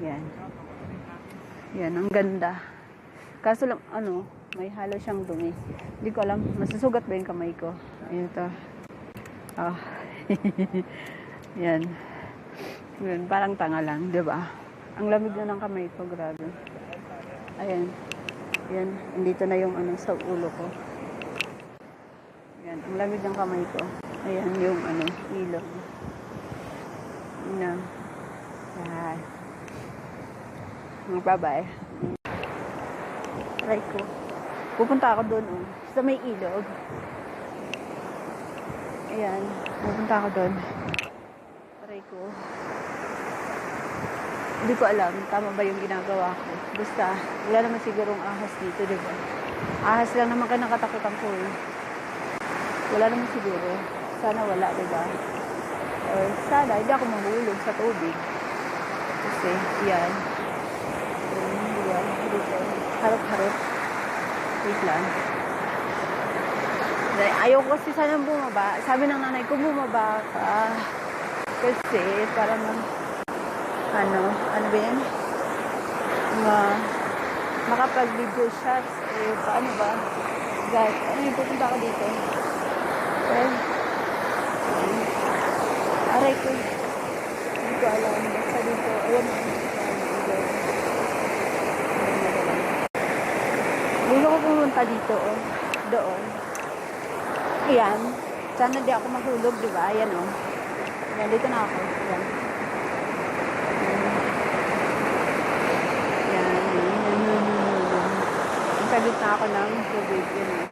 Yan. Yan, ang ganda. Kaso lang, may halo siyang dumi. Hindi ko alam, masusugat ba yung kamay ko? Ayun ito. Oh. Yan. Yan, parang tanga lang, di ba? Ang lamig na ng kamay ko, grabe. Ayan. Yan, andito na yung sa ulo ko. Yan, ang lamig ng kamay ko. Ayan, yung ilog. Yan. Yan. Bye-bye. Try ko. Pupunta ako doon, sa may ilog. Ayan. Pupunta ako doon. Try ko. Hindi ko alam. Tama ba yung ginagawa ko? Basta, wala naman sigurong ahas dito, diba? Ahas lang naman ka nakatakutan ko, Wala naman siguro. Sana wala, diba? Or sana, hindi ako mahulog sa tubig. Kasi, yan. Yan. Dito. Harap-harap. Wait lang. Ayaw ko kasi sana bumaba. Sabi ng nanay ko, bumaba ka. Kasi, parang, ano ba yan? Makapag-video shots. Paano ba? Guys, pupunta ako dito. Aray ko. Hindi ko alam. Basta dito. Ayan. Hindi ko pumunta dito, Doon. Ayan. Sana di ako mahulog, diba? Ayan, Ayan, dito na ako. Ayan. Ayan. Sagot na ako ng tubig. Ayan,